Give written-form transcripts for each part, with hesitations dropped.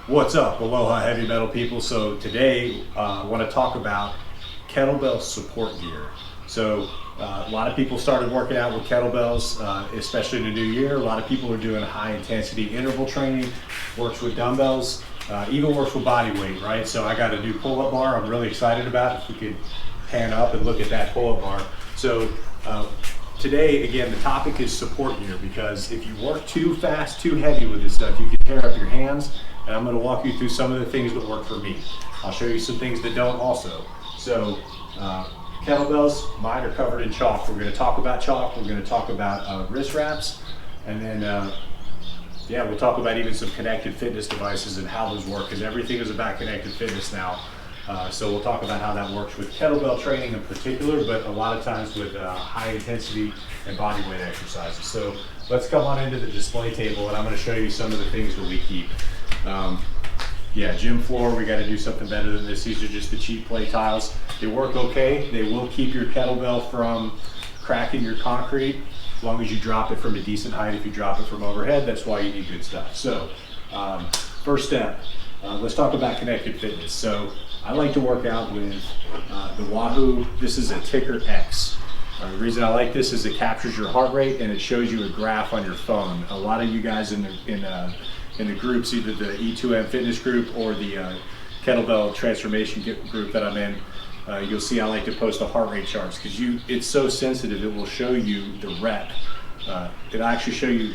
What's up, aloha heavy metal people? So today I want to talk about kettlebell support gear. So a lot of people started working out with kettlebells, especially in the new year. A lot of people are doing high intensity interval training, works with dumbbells, even works with body weight, right? So I got a new pull-up bar I'm really excited about. If we could pan up and look at that pull-up bar. So today, again, the topic is support gear, because if you work too fast, too heavy with this stuff, you can tear up your hands. And I'm going to walk you through some of the things that work for me. I'll show you some things that don't also. So kettlebells, mine are covered in chalk. We're going to talk about chalk. We're going to talk about wrist wraps. And then, yeah, we'll talk about even some connected fitness devices and how those work, because everything is about connected fitness now. So we'll talk about how that works with kettlebell training in particular, but a lot of times with high intensity and body weight exercises. So let's come on into the display table, and I'm going to show you some of the things that we keep. Yeah, gym floor, we got to do something better than this. These are just the cheap play tiles. They work okay. They will keep your kettlebell from cracking your concrete as long as you drop it from a decent height. If you drop it from overhead, that's why you need good stuff. So first step, let's talk about connected fitness. So I like to work out with the Wahoo. This is a TickrX. The reason I like this is it captures your heart rate and it shows you a graph on your phone. A lot of you guys in the groups, either the E2M fitness group or the kettlebell transformation group that I'm in, you'll see I like to post the heart rate charts, because it's so sensitive. It will show you the rep. It'll actually show you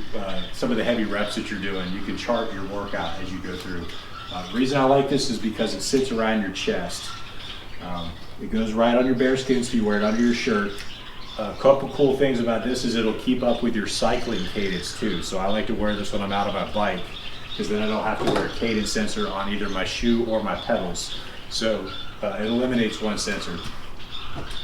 some of the heavy reps that you're doing. You can chart your workout as you go through. The reason I like this is because it sits around your chest. It goes right on your bare skin, so you wear it under your shirt. A couple cool things about this is it'll keep up with your cycling cadence too. So I like to wear this when I'm out on my bike, because then I don't have to wear a cadence sensor on either my shoe or my pedals. So it eliminates one sensor.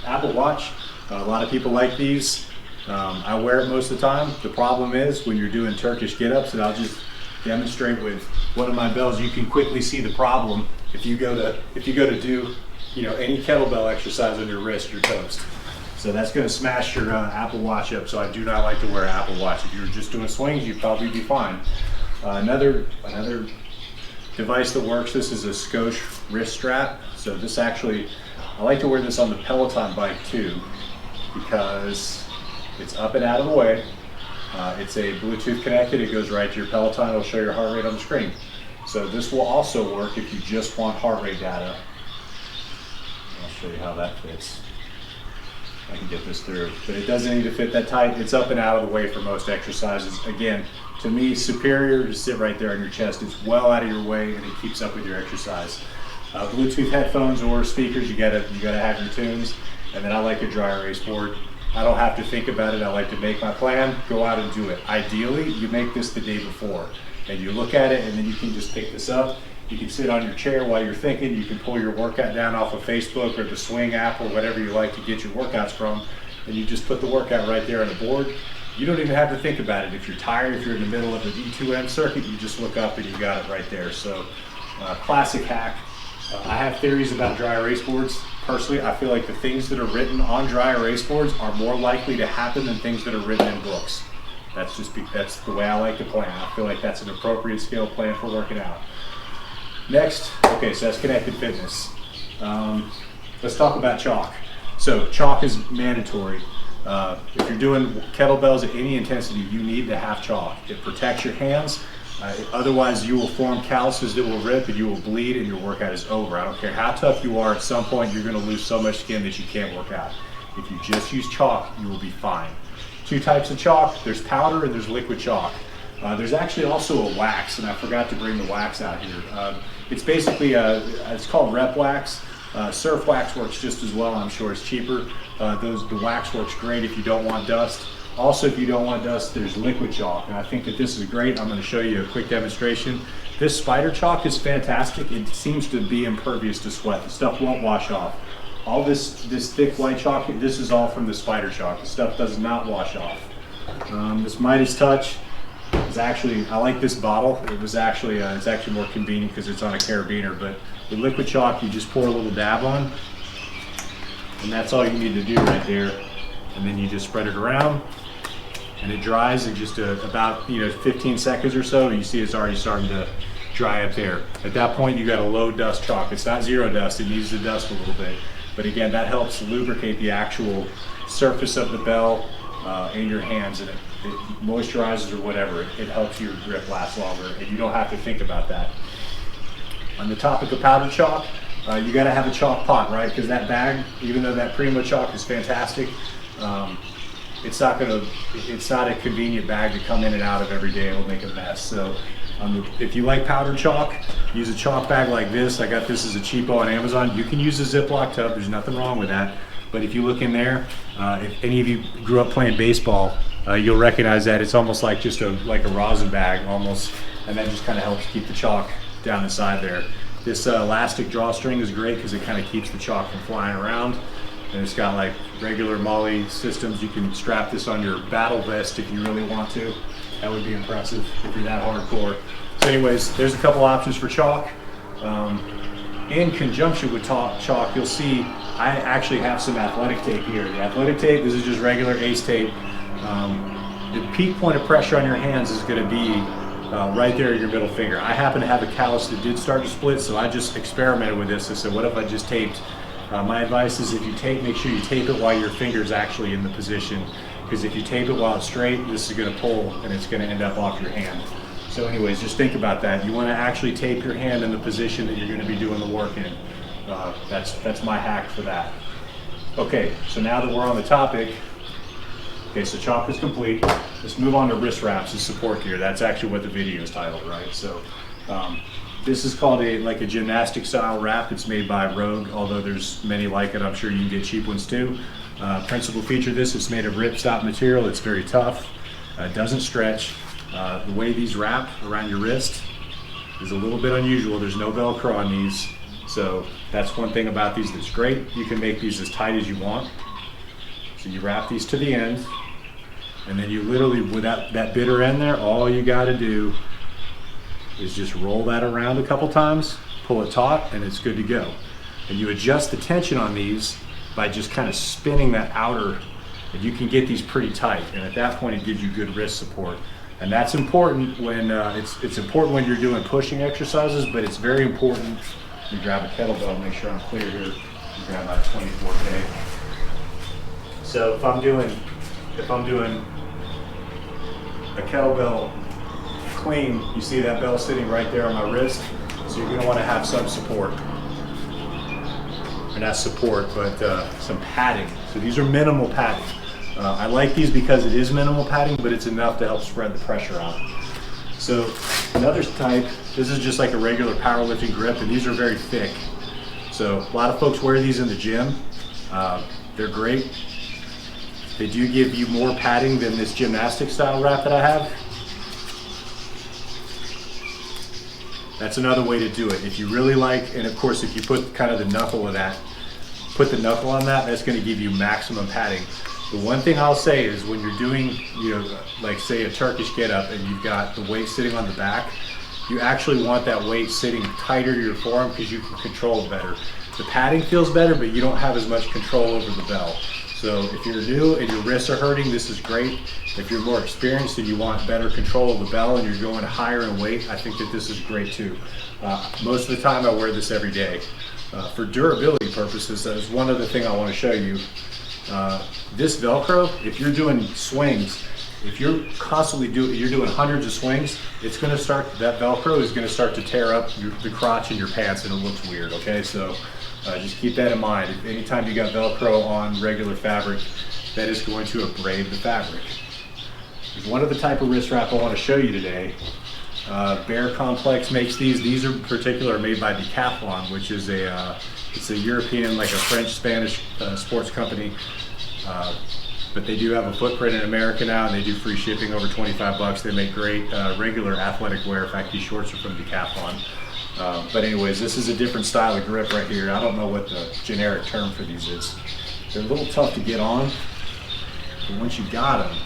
Apple Watch, a lot of people like these. I wear it most of the time. The problem is when you're doing Turkish get-ups, and I'll just demonstrate with one of my bells, you can quickly see the problem. If you go to do any kettlebell exercise on your wrist, you're toast. So that's going to smash your Apple Watch up. So I do not like to wear an Apple Watch. If you were just doing swings, you'd probably be fine. Another device that works, this is a Schosche wrist strap. So this actually, I like to wear this on the Peloton bike too, because it's up and out of the way. It's a Bluetooth connected. It goes right to your Peloton. It'll show your heart rate on the screen. So this will also work if you just want heart rate data. I'll show you how that fits. I can get this through, but it doesn't need to fit that tight. It's up and out of the way for most exercises. Again, to me, superior to sit right there on your chest. It's well out of your way and it keeps up with your exercise. Bluetooth headphones or speakers, you gotta have your tunes. And then I like a dry erase board. I don't have to think about it. I like to make my plan, go out and do it. Ideally, you make this the day before and you look at it, and then you can just pick this up. You can sit on your chair while you're thinking. You can pull your workout down off of Facebook or the Swing app or whatever you like to get your workouts from, and you just put the workout right there on the board. You don't even have to think about it. If you're tired, if you're in the middle of an E2M circuit, you just look up and you got it right there. So classic hack. I have theories about dry erase boards. Personally, I feel like the things that are written on dry erase boards are more likely to happen than things that are written in books. That's the way I like to plan. I feel like that's an appropriate scale plan for working out. Next, okay, so that's connected fitness. Let's talk about chalk. So chalk is mandatory. If you're doing kettlebells at any intensity, you need to have chalk. It protects your hands. Otherwise, you will form calluses that will rip and you will bleed and your workout is over. I don't care how tough you are, at some point you're going to lose so much skin that you can't work out. If you just use chalk, you will be fine. Two types of chalk. There's powder and there's liquid chalk. There's actually also a wax, and I forgot to bring the wax out here. It's basically, it's called rep wax. Surf wax works just as well. I'm sure it's cheaper. The wax works great if you don't want dust. Also, if you don't want dust, there's liquid chalk, and I think that this is great. I'm going to show you a quick demonstration. This spider chalk is fantastic. It seems to be impervious to sweat. The stuff won't wash off. All this thick white chalk, this is all from the spider chalk. The stuff does not wash off. This Midas Touch is actually, I like this bottle. It's actually more convenient because it's on a carabiner, but the liquid chalk, you just pour a little dab on, and that's all you need to do right there. And then you just spread it around, and it dries in just about 15 seconds or so. You see it's already starting to dry up there. At that point, you got a low dust chalk. It's not zero dust, it needs to dust a little bit. But again, that helps lubricate the actual surface of the bell in your hands, and it moisturizes or whatever. It helps your grip last longer, and you don't have to think about that. On the topic of powdered chalk, you got to have a chalk pot, right? Because that bag, even though that Primo Chalk is fantastic, it's not a convenient bag to come in and out of every day. It'll make a mess. So if you like powdered chalk, use a chalk bag like this. I got this as a cheapo on Amazon. You can use a Ziploc tub. There's nothing wrong with that. But if you look in there, if any of you grew up playing baseball, you'll recognize that it's almost like just like a rosin bag almost, and that just kind of helps keep the chalk down inside there. This elastic drawstring is great because it kind of keeps the chalk from flying around. And it's got like regular MOLLE systems. You can strap this on your battle vest if you really want to. That would be impressive if you're that hardcore. So anyways, there's a couple options for chalk. In conjunction with chalk, you'll see I actually have some athletic tape here. The athletic tape, this is just regular Ace tape. The peak point of pressure on your hands is going to be right there in your middle finger. I happen to have a callus that did start to split, so I just experimented with this. I said, what if I just taped? My advice is if you tape, make sure you tape it while your finger's actually in the position, because if you tape it while it's straight, this is going to pull and it's going to end up off your hand. So anyways, just think about that. You want to actually tape your hand in the position that you're going to be doing the work in. That's my hack for that. Okay, so now that we're on the topic, okay, so chalk is complete. Let's move on to wrist wraps and support gear. That's actually what the video is titled, right? So this is called like a gymnastic style wrap. It's made by Rogue, although there's many like it. I'm sure you can get cheap ones too. Principal feature of this, it's made of ripstop material. It's very tough. It doesn't stretch. The way these wrap around your wrist is a little bit unusual. There's no Velcro on these. So that's one thing about these that's great. You can make these as tight as you want. So you wrap these to the end, and then you literally, with that bitter end there, all you got to do is just roll that around a couple times, pull it taut, and it's good to go. And you adjust the tension on these by just kind of spinning that outer, and you can get these pretty tight. And at that point, it gives you good wrist support. And that's important when it's important when you're doing pushing exercises, but it's very important. Let me grab a kettlebell, make sure I'm clear here. Grab my 24K. So if I'm doing a kettlebell clean, you see that bell sitting right there on my wrist, so you're going to want to have some support. Or not support, but some padding. So these are minimal padding. I like these because it is minimal padding, but it's enough to help spread the pressure out. So another type, this is just like a regular powerlifting grip, and these are very thick. So a lot of folks wear these in the gym. They're great. They do give you more padding than this gymnastic style wrap that I have. That's another way to do it. If you really like, and of course if you put kind of the knuckle of that, put the knuckle on that, that's going to give you maximum padding. The one thing I'll say is when you're doing, like say a Turkish get up and you've got the weight sitting on the back, you actually want that weight sitting tighter to your forearm because you can control it better. The padding feels better, but you don't have as much control over the bell. So if you're new and your wrists are hurting, this is great. If you're more experienced and you want better control of the bell and you're going higher in weight, I think that this is great too. Most of the time I wear this every day. For durability purposes, that's one other thing I want to show you. This Velcro, if you're doing swings, if you're constantly doing hundreds of swings, it's going to start, that Velcro is going to start to tear up the crotch in your pants and it looks weird, okay? So just keep that in mind. If anytime you got Velcro on regular fabric, that is going to abrade the fabric. There's one other type of wrist wrap I want to show you today. Bear Complex makes these. These are in particular made by Decathlon, which is it's a European, like a French-Spanish sports company. But they do have a footprint in America now, and they do free shipping over 25 bucks. They make great regular athletic wear. In fact, these shorts are from Decathlon. But anyways, this is a different style of grip right here. I don't know what the generic term for these is. They're a little tough to get on, but once you got them,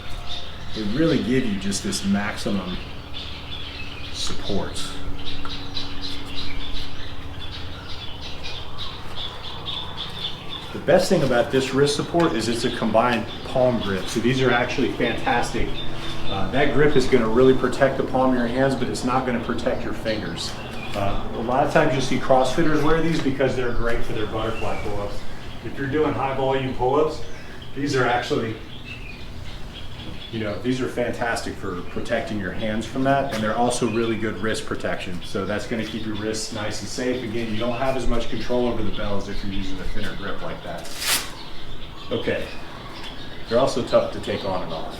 they really give you just this maximum support. The best thing about this wrist support is it's a combined palm grip. So these are actually fantastic That grip is going to really protect the palm of your hands, but it's not going to protect your fingers. A lot of times you'll see CrossFitters wear these because they're great for their butterfly pull-ups. If you're doing high volume pull-ups, these are actually, these are fantastic for protecting your hands from that, and they're also really good wrist protection. So that's going to keep your wrists nice and safe. Again, you don't have as much control over the bells if you're using a thinner grip like that. Okay, they're also tough to take on and off.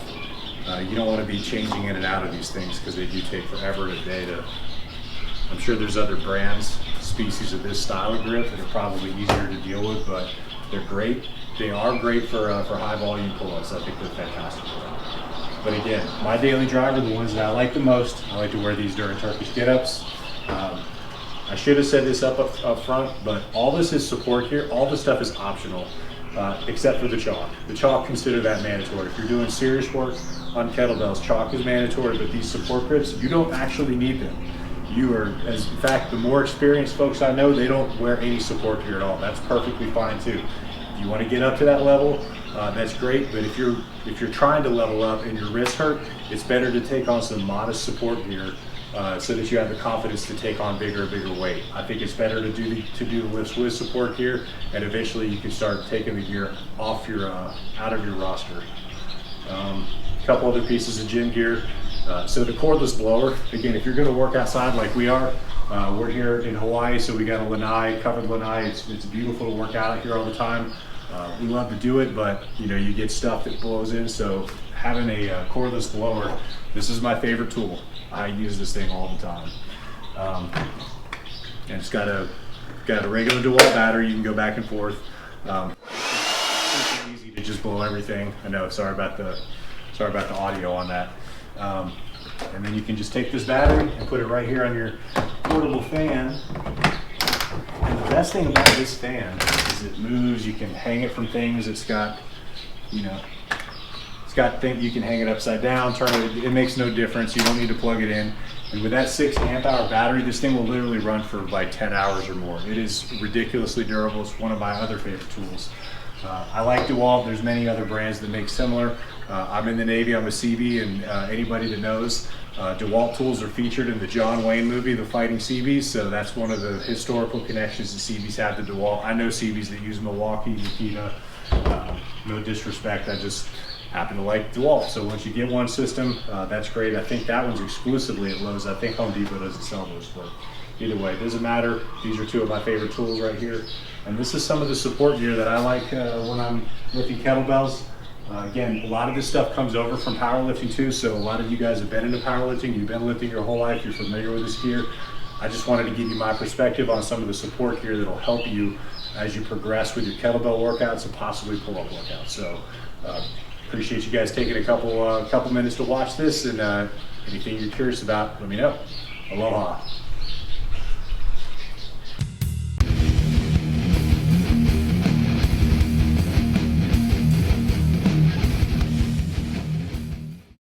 You don't want to be changing in and out of these things because they do take forever and a day to. I'm sure there's other brands, species of this style of grip that are probably easier to deal with, but they're great. They are great for high volume pull-ups. I think they're fantastic for that. But again, my daily driver, the ones that I like the most, I like to wear these during Turkish get-ups. I should have said this up front, but all this is support here. All this stuff is optional, except for the chalk. The chalk, consider that mandatory. If you're doing serious work on kettlebells, chalk is mandatory, but these support grips, you don't actually need them. In fact, the more experienced folks I know, they don't wear any support gear at all. That's perfectly fine too. If you want to get up to that level, that's great. But if you're trying to level up and your wrists hurt, it's better to take on some modest support gear so that you have the confidence to take on bigger and bigger weight. I think it's better to do the lifts with support gear, and eventually you can start taking the gear off out of your roster. A couple other pieces of gym gear. So the cordless blower, again, if you're going to work outside like we are, we're here in Hawaii, so we got a lanai, covered lanai. It's beautiful to work out here all the time. We love to do it, but you get stuff that blows in. So having a cordless blower, this is my favorite tool. I use this thing all the time, and it's got a regular DeWalt battery. You can go back and forth. It's super easy to just blow everything. I know. Sorry about the audio on that. And then you can just take this battery and put it right here on your portable fan. And the best thing about this fan is it moves. You can hang it from things. It's got, you can hang it upside down, turn it. It makes no difference. You don't need to plug it in. And with that 6 amp hour battery, this thing will literally run for like 10 hours or more. It is ridiculously durable. It's one of my other favorite tools. I like DeWalt. There's many other brands that make similar. I'm in the Navy. I'm a Seabee, and anybody that knows, DeWalt tools are featured in the John Wayne movie, The Fighting Seabees. So that's one of the historical connections that Seabees have to DeWalt. I know Seabees that use Milwaukee, Nikita. No disrespect. I just happen to like DeWalt. So once you get one system, that's great. I think that one's exclusively at Lowe's. I think Home Depot doesn't sell those, but either way, it doesn't matter. These are two of my favorite tools right here. And this is some of the support gear that I like when I'm lifting kettlebells. Again, a lot of this stuff comes over from powerlifting too, so a lot of you guys have been into powerlifting, you've been lifting your whole life, you're familiar with this gear. I just wanted to give you my perspective on some of the support gear that'll help you as you progress with your kettlebell workouts and possibly pull-up workouts. So appreciate you guys taking a couple minutes to watch this, and anything you're curious about, let me know. Aloha.